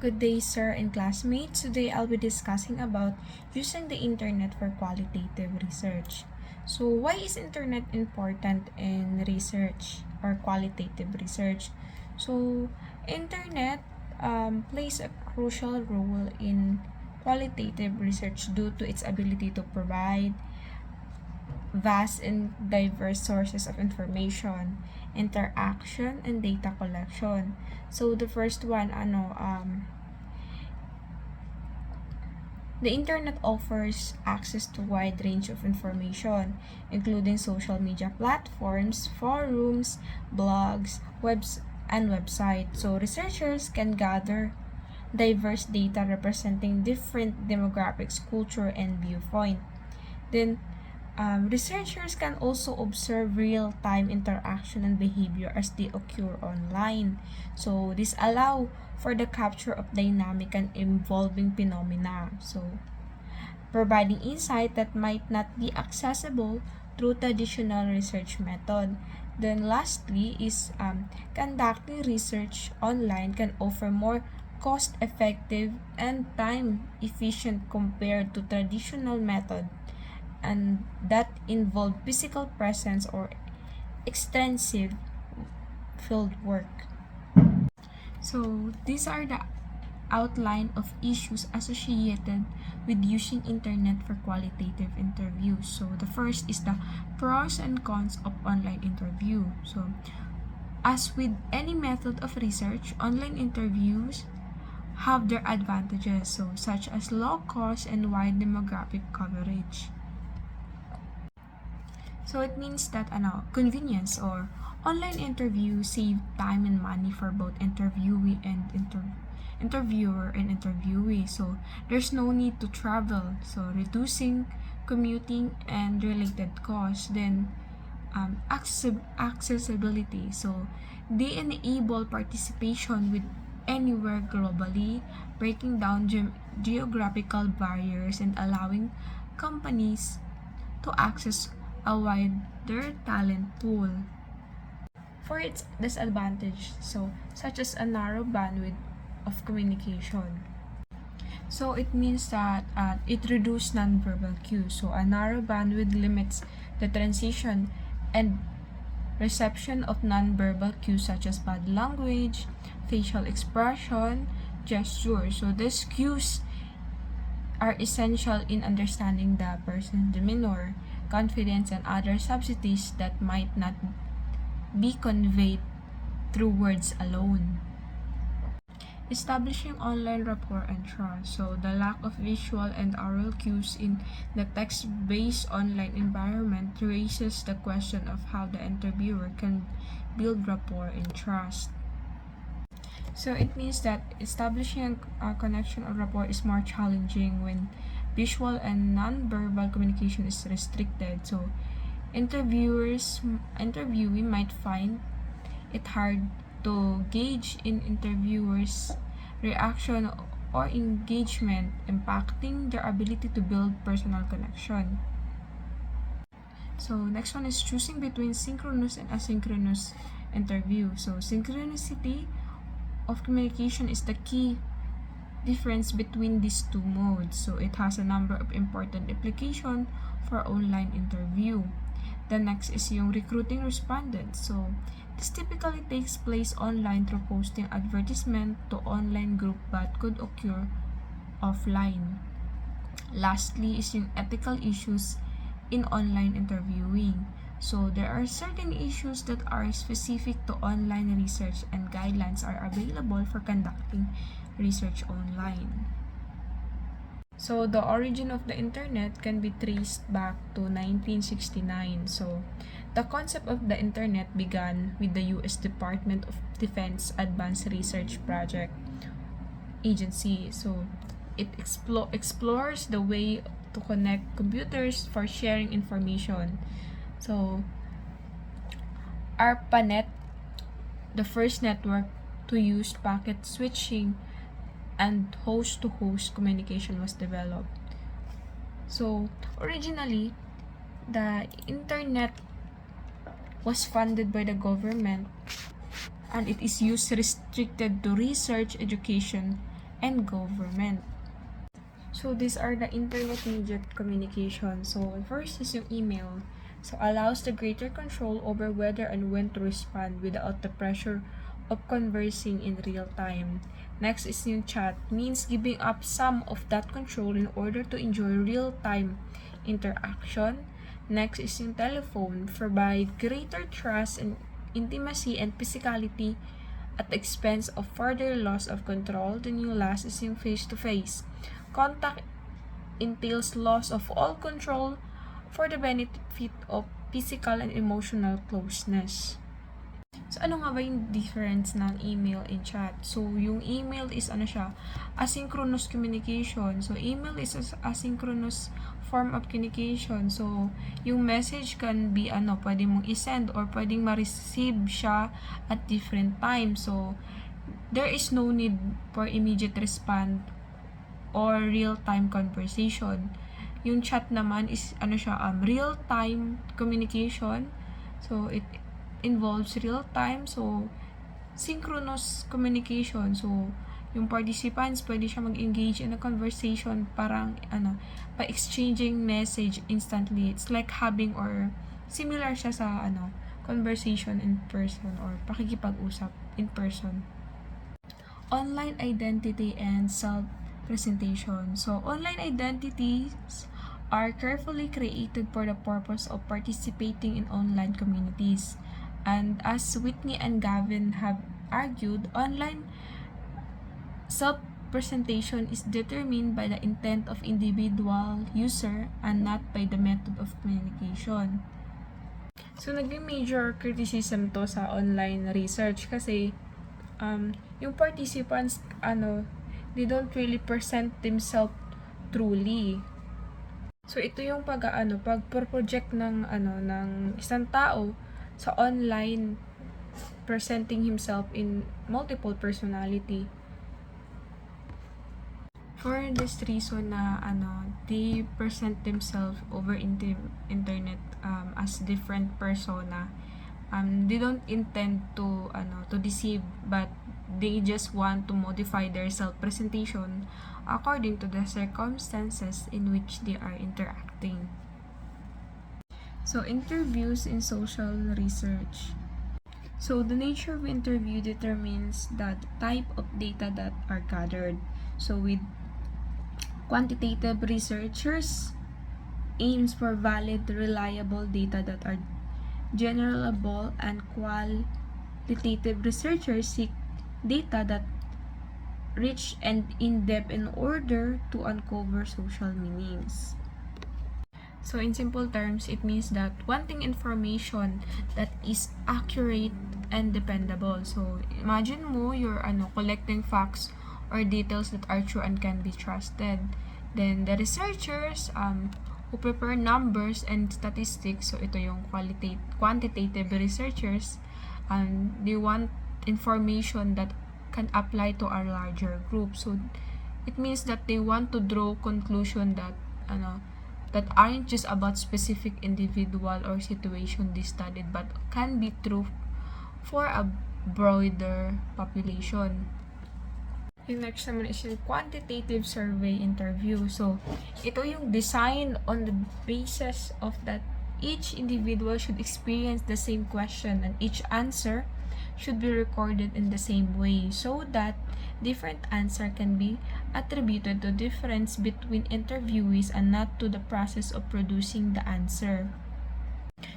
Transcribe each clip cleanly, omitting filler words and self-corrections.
Good day, sir and classmates. Today I'll be discussing about using the internet for qualitative research. So, why is internet important in research or qualitative research? So, internet plays a crucial role in qualitative research due to its ability to provide vast and diverse sources of information, interaction, and data collection. So, the first one, the internet offers access to a wide range of information, including social media platforms, forums, blogs, and websites. So researchers can gather diverse data representing different demographics, culture, and viewpoint. Then researchers can also observe real-time interaction and behavior as they occur online. So this allow for the capture of dynamic and evolving phenomena. So providing insight that might not be accessible through traditional research method. Then lastly is conducting research online can offer more cost-effective and time-efficient compared to traditional method and that involve physical presence or extensive field work. So these are the outline of issues associated with using internet for qualitative interviews. So the first is the pros and cons of online interview. So as with any method of research, online interviews have their advantages, so such as low cost and wide demographic coverage. So it means that convenience or online interview save time and money for both interviewer and interviewee. So there's no need to travel, so reducing commuting and related costs. Then accessibility. So they enable participation with anywhere globally, breaking down geographical barriers and allowing companies to access a wider talent pool. For its disadvantage, so such as a narrow bandwidth of communication. So it means that it reduces nonverbal cues. So a narrow bandwidth limits the transition and reception of nonverbal cues such as body language, facial expression, gesture. So these cues are essential in understanding the person's demeanor, confidence, and other subtleties that might not be conveyed through words alone. Establishing online rapport and trust. So the lack of visual and oral cues in the text-based online environment raises the question of how the interviewer can build rapport and trust. So it means that establishing a connection or rapport is more challenging when visual and non-verbal communication is restricted. So interviewee might find it hard to gauge in interviewers' reaction or engagement, impacting their ability to build personal connection. So next one is choosing between synchronous and asynchronous interview. So synchronicity of communication is the key difference between these two modes. So it has a number of important implications for online interview. The next is yung recruiting respondents. So this typically takes place online through posting advertisement to online group but could occur offline. Lastly is yung ethical issues in online interviewing. So there are certain issues that are specific to online research and guidelines are available for conducting research online. So the origin of the internet can be traced back to 1969. So the concept of the internet began with the US Department of Defense Advanced Research Project Agency. So it explores the way to connect computers for sharing information. So ARPANET, the first network to use packet switching and host-to-host communication, was developed. So originally, the internet was funded by the government and it is used restricted to research, education, and government. So these are the internet-mediated communication. So first is yung email. So allows the greater control over whether and when to respond without the pressure of conversing in real time. Next is yung chat, means giving up some of that control in order to enjoy real-time interaction. Next is yung telephone, provide greater trust and intimacy and physicality at the expense of further loss of control. Then yung last is yung face-to-face. Contact entails loss of all control for the benefit of physical and emotional closeness. So, ano nga ba yung difference ng email and chat? So, yung email is asynchronous communication. So, email is asynchronous form of communication. So, yung message can be pwede mong isend or pwedeng ma-receive siya at different times. So, there is no need for immediate response or real-time conversation. Yung chat naman is real-time communication. So it involves real-time, so synchronous communication. So yung participants pwede siya mag-engage in a conversation parang by exchanging message instantly. It's like having or similar siya sa conversation in person or pakikipag-usap in person. Online identity and self-presentation. So, online identities are carefully created for the purpose of participating in online communities. And as Whitney and Gavin have argued, online self-presentation is determined by the intent of individual user and not by the method of communication. So, naging major criticism to sa online research kasi yung participants they don't really present themselves truly. So ito yung pag-project ng isang tao sa online, presenting himself in multiple personality. For this reason na they present themselves over internet as different persona. They don't intend to deceive, but they just want to modify their self-presentation according to the circumstances in which they are interacting. So, interviews in social research. So, the nature of interview determines the type of data that are gathered. So, with quantitative researchers aims for valid, reliable data that are generable, and qualitative researchers seek data that rich and in-depth in order to uncover social meanings. So in simple terms, it means that wanting information that is accurate and dependable. So imagine mo you're collecting facts or details that are true and can be trusted. Then the researchers who prepare numbers and statistics, so ito yung quantitative researchers, they want information that can apply to a larger group. So it means that they want to draw conclusion that that aren't just about specific individual or situation they studied, but can be true for a broader population. Yung next naman is yung quantitative survey interview. So, ito yung design on the basis of that each individual should experience the same question and each answer should be recorded in the same way so that different answer can be attributed to difference between interviewees and not to the process of producing the answer.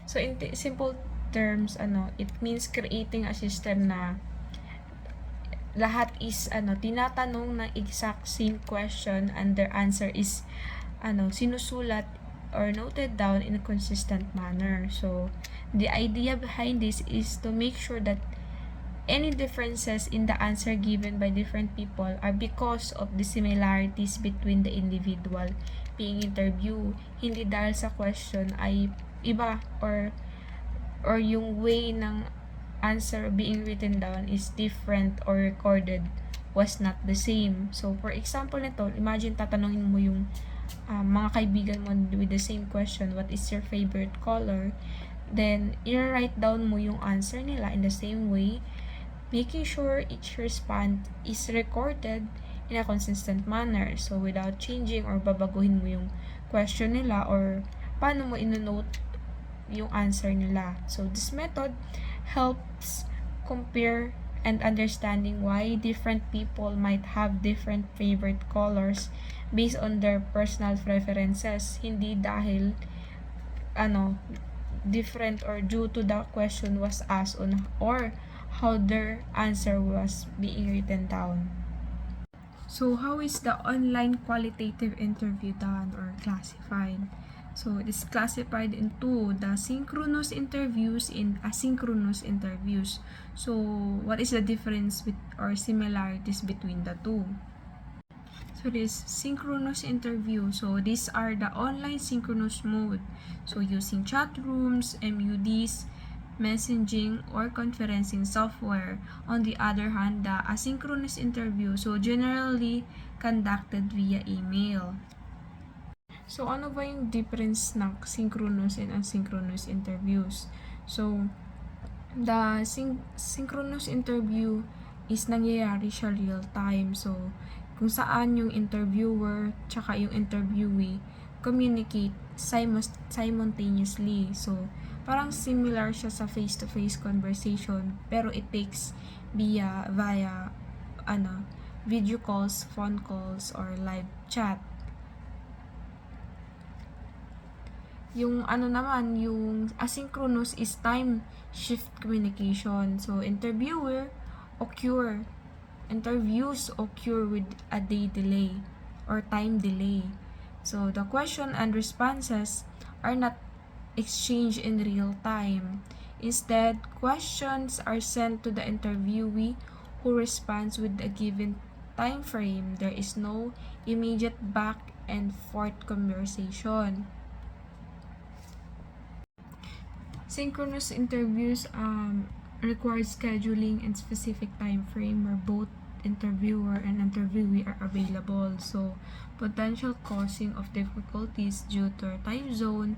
So, in simple terms, it means creating a system na lahat is tinatanong ng exact same question and their answer is sinusulat or noted down in a consistent manner. So the idea behind this is to make sure that any differences in the answer given by different people are because of the similarities between the individual being interviewed, hindi dahil sa question ay iba or yung way ng answer being written down is different or recorded was not the same. So, for example nito, imagine tatanungin mo yung mga kaibigan mo with the same question, what is your favorite color? Then, i-write down mo yung answer nila in the same way, making sure each response is recorded in a consistent manner. So, without changing or babaguhin mo yung question nila or paano mo inonote yung answer nila. So, this method helps compare and understanding why different people might have different favorite colors based on their personal preferences. Hindi dahil different or due to the question was asked on or how their answer was being written down. So, how is the online qualitative interview done or classified? So, it is classified into the synchronous interviews and asynchronous interviews. So, what is the difference with or similarities between the two? So, this synchronous interview. So, these are the online synchronous mode. So, using chat rooms, MUDs, messaging, or conferencing software. On the other hand, the asynchronous interview, so generally conducted via email. So, ano ba yung difference ng synchronous and asynchronous interviews? So, the synchronous interview is nangyayari siya real time. So, kung saan yung interviewer tsaka yung interviewee communicate simultaneously. So, parang similar siya sa face-to-face conversation, pero it takes via video calls, phone calls, or live chat. Yung yung asynchronous is time shift communication. So, interviews occur with a day delay or time delay. So, the question and responses are not exchanged in real time. Instead, questions are sent to the interviewee who responds with a given time frame. There is no immediate back and forth conversation. Synchronous interviews require scheduling and specific time frame where both interviewer and interviewee are available. So, potential causing of difficulties due to time zone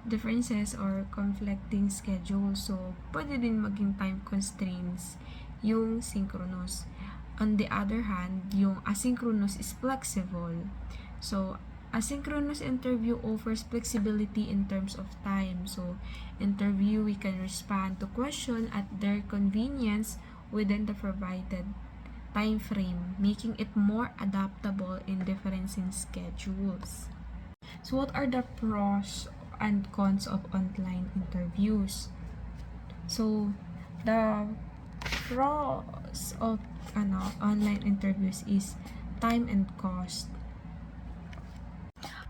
differences or conflicting schedules. So, pwede din maging time constraints yung synchronous. On the other hand, yung asynchronous is flexible. So, asynchronous interview offers flexibility in terms of time. So, interviewee can respond to question at their convenience within the provided time frame, making it more adaptable in differencing schedules. So, what are the pros and cons of online interviews? So, the pros of online interviews is time and cost.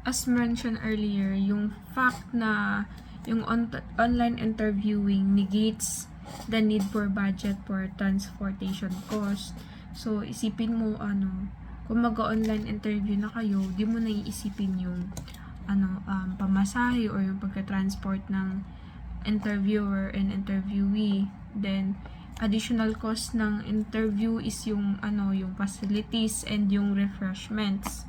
As mentioned earlier, yung fact na yung online interviewing negates the need for budget for transportation cost. So, isipin mo, kung mag-online interview na kayo, di mo na iisipin yung pamasahe or yung pagka-transport ng interviewer and interviewee. Then, additional cost ng interview is yung yung facilities and yung refreshments.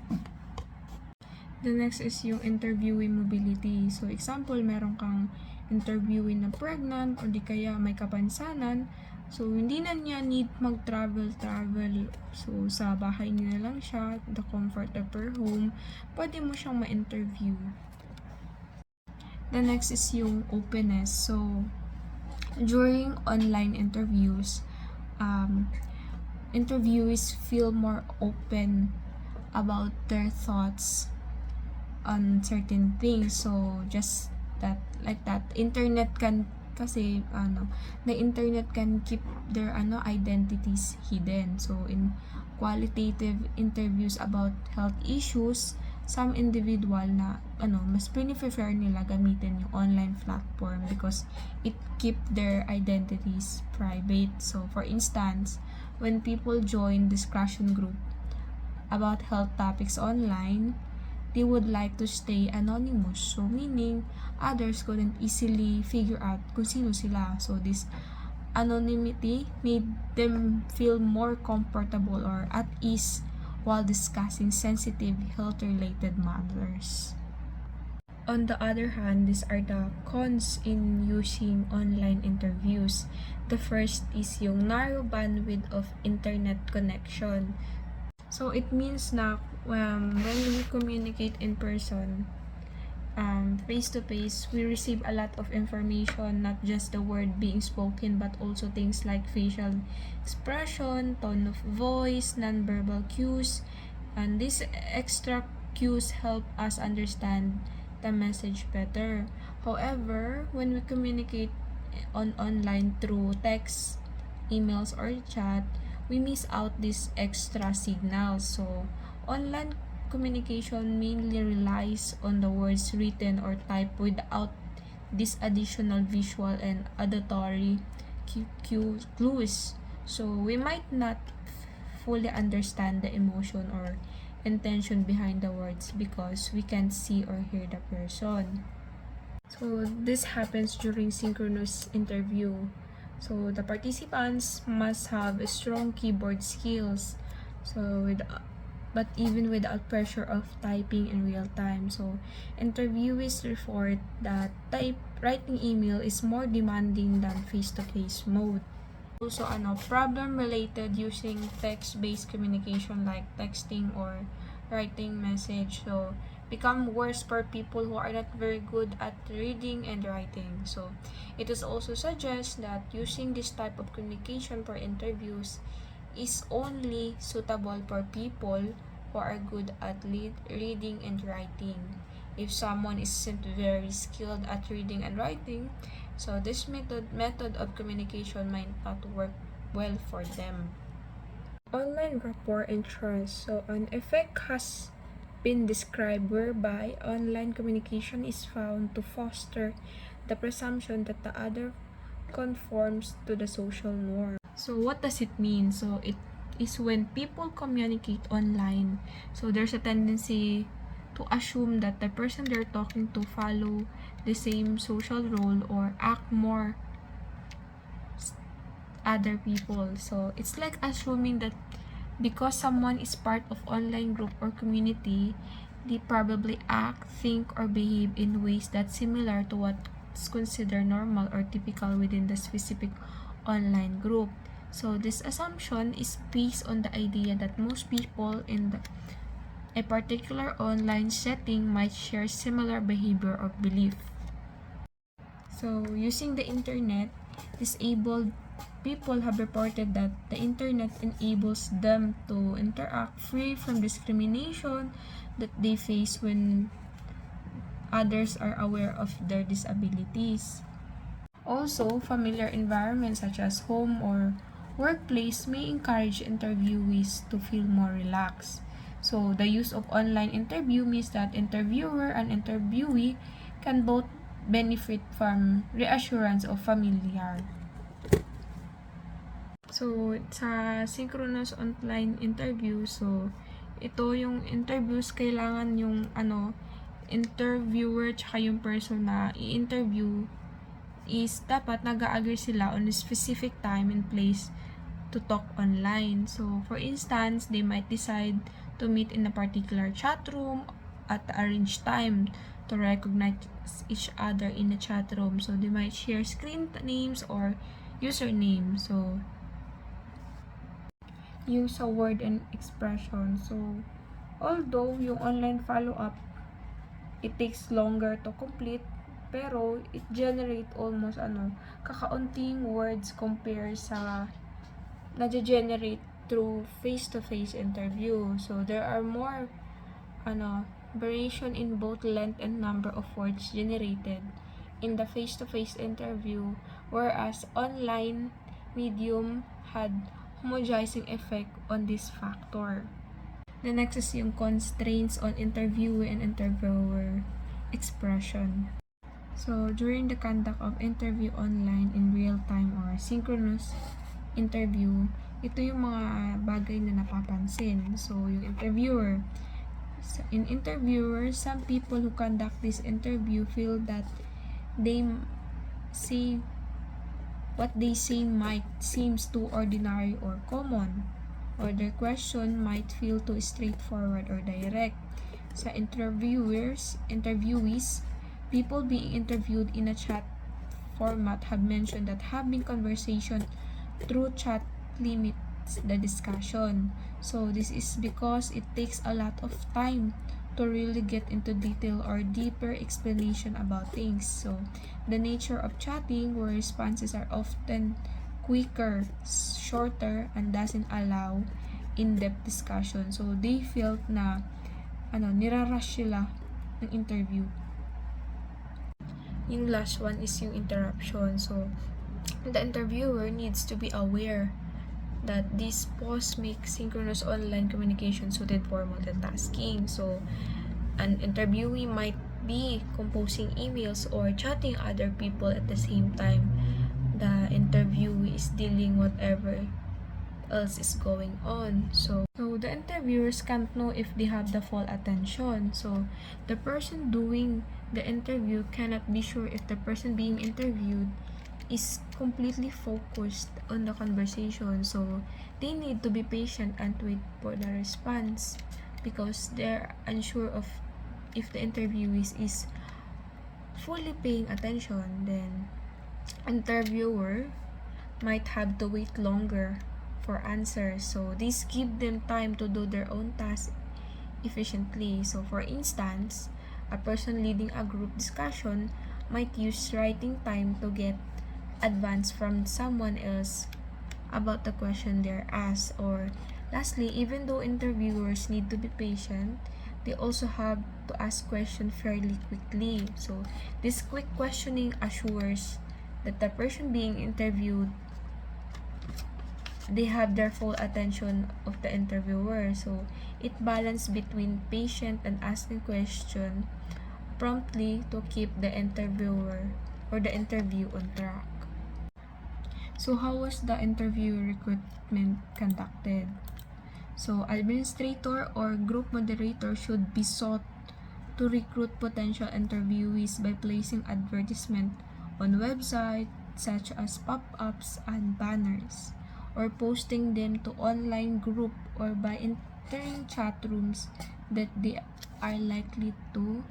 The next is yung interviewee mobility. So, example, meron kang interviewee na pregnant o di kaya may kapansanan. So, hindi na niya need mag-travel. So, sa bahay niya lang siya, the comfort of her home, pwede mo siyang ma-interview. The next is yung openness. So, during online interviews, interviewees feel more open about their thoughts on certain things. So, just that, like that, internet can kasi the internet can keep their identities hidden. So, in qualitative interviews about health issues, some individual na mas prefer nila gamitin yung online platform because it keep their identities private. So, for instance, when people join discussion group about health topics online, they would like to stay anonymous. So, meaning, others couldn't easily figure out kung sino sila. So, this anonymity made them feel more comfortable or at ease while discussing sensitive health-related matters. On the other hand, these are the cons in using online interviews. The first is yung narrow bandwidth of internet connection. So it means na when we communicate in person, face to face, we receive a lot of information, not just the word being spoken, but also things like facial expression, tone of voice, nonverbal cues, and these extra cues help us understand the message better. However, when we communicate online through text, emails, or chat, we miss out these extra signals. So, online communication mainly relies on the words written or typed without this additional visual and auditory clues. So, we might not fully understand the emotion or intention behind the words because we can't see or hear the person. So this happens during synchronous interview. So the participants must have strong keyboard skills. But even without pressure of typing in real time. So interviewees report that writing email is more demanding than face-to-face mode. Also, problem related using text-based communication like texting or writing message. So, become worse for people who are not very good at reading and writing. So, it is also suggest that using this type of communication for interviews is only suitable for people who are good at reading and writing. If someone isn't very skilled at reading and writing, so this method of communication might not work well for them. Online rapport and trust. So an effect has been described whereby online communication is found to foster the presumption that the other conforms to the social norm. So what does it mean? So it is when people communicate online, so there's a tendency to assume that the person they're talking to follow the same social role or act more other people. So it's like assuming that because someone is part of online group or community, they probably act, think, or behave in ways that's similar to what's considered normal or typical within the specific online group. So this assumption is based on the idea that most people in a particular online setting might share similar behavior or belief. So using the internet, disabled people have reported that the internet enables them to interact free from discrimination that they face when others are aware of their disabilities. Also, familiar environments such as home or workplace may encourage interviewees to feel more relaxed. So, the use of online interview means that interviewer and interviewee can both benefit from reassurance of familiar. So, sa synchronous online interview, so, ito yung interviews, kailangan yung, interviewer tsaka yung person na i-interview is dapat nag-agree sila on a specific time and place to talk online. So, for instance, they might decide to meet in a particular chat room at the arranged time to recognize each other in the chat room. So, they might share screen names or username. So, use a word and expression. So, although yung online follow-up, it takes longer to complete, pero it generate almost kakaunting words compare sa na-generate through face-to-face interview. So, there are more variation in both length and number of words generated in the face-to-face interview, whereas online medium had homogenizing effect on this factor. The next is yung constraints on interviewee and interviewer expression. So, during the conduct of interview online in real time or synchronous interview, ito yung mga bagay na napapansin. So, yung interviewer. So, in interviewer, some people who conduct this interview feel that they say what they say might seems too ordinary or common, or their question might feel too straightforward or direct. Sa interviewees, people being interviewed in a chat format have mentioned that having conversation through chat limits the discussion. So this is because it takes a lot of time to really get into detail or deeper explanation about things. So the nature of chatting where responses are often quicker, shorter, and doesn't allow in-depth discussion. So they felt na nirarush sila ng interview. Yung last one is yung interruption. So the interviewer needs to be aware that this pause makes synchronous online communication suited for multitasking. So an interviewee might be composing emails or chatting other people at the same time. The interviewee is dealing whatever else is going on. So the interviewers can't know if they have the full attention. So the person doing the interview cannot be sure if the person being interviewed is completely focused on the conversation. So they need to be patient and wait for the response because they're unsure of if the interviewee is fully paying attention. Then interviewer might have to wait longer for answers. So this give them time to do their own task efficiently. So for instance, a person leading a group discussion might use writing time to get advance from someone else about the question they're asked. Or lastly, even though interviewers need to be patient, they also have to ask questions fairly quickly. So this quick questioning assures that the person being interviewed, they have their full attention of the interviewer. So it balances between patient and asking question promptly to keep the interviewer or the interview on track. So how was the interview recruitment conducted? So administrator or group moderator should be sought to recruit potential interviewees by placing advertisement on websites such as pop-ups and banners, or posting them to online group, or by entering chat rooms that they are likely to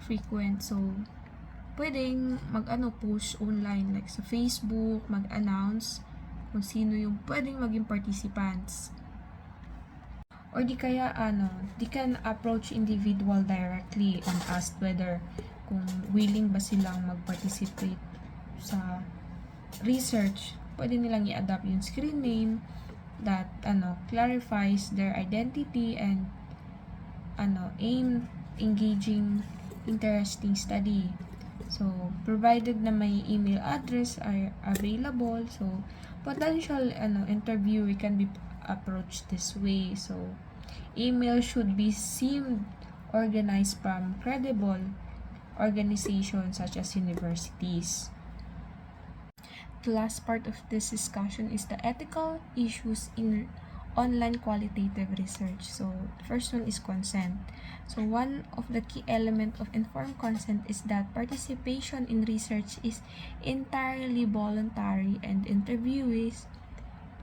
frequent. So pwedeng post online like sa Facebook, mag-announce kung sino yung pwedeng maging participants. Or di kaya di can approach individual directly and ask whether kung willing ba silang mag-participate sa research. Pwede nilang i-adapt yung screen name that clarifies their identity and aim engaging interesting study. So provided na may email address are available, so potential interviewee can be approached this way. So email should be seemed organized from credible organizations such as universities. The last part of this discussion is the ethical issues in online qualitative research. So the first one is consent. So one of the key elements of informed consent is that participation in research is entirely voluntary and interviewees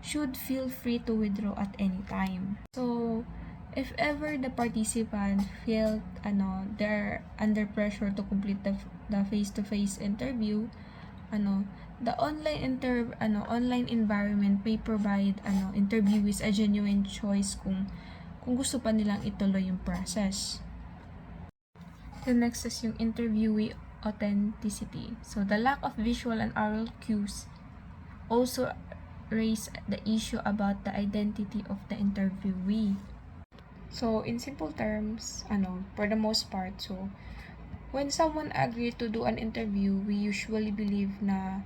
should feel free to withdraw at any time. So if ever the participant felt they're under pressure to complete the face-to-face interview, the online environment may provide interviewees a genuine choice kung gusto pa nilang ituloy yung process. The next is yung interviewee authenticity. So the lack of visual and oral cues also raise the issue about the identity of the interviewee. So in simple terms, for the most part, so when someone agrees to do an interview, we usually believe na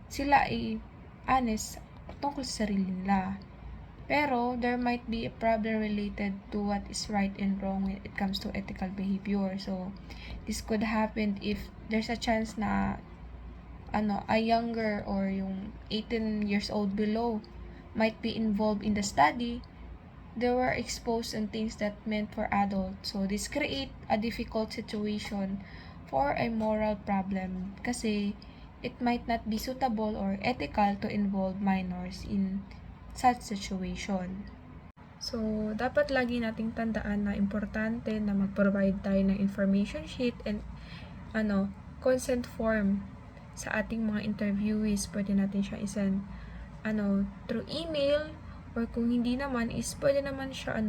sila ay honest tungkol sa sarili nila. Pero there might be a problem related to what is right and wrong when it comes to ethical behavior. So this could happen if there's a chance na a younger or yung 18 years old below might be involved in the study. They were exposed on things that meant for adults. So this create a difficult situation for a moral problem kasi it might not be suitable or ethical to involve minors in such situation. So, dapat lagi nating tandaan na importante na mag-provide tayo ng information sheet and consent form sa ating mga interviewees. Pwede natin siya isend through email Or kung hindi naman is pwede naman siya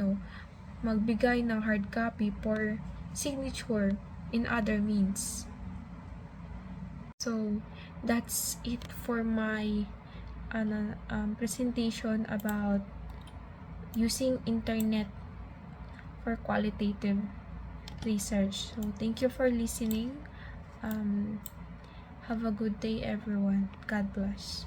magbigay ng hard copy for signature in other means. So that's it for my presentation about using internet for qualitative research. So thank you for listening. Have a good day, everyone. God bless.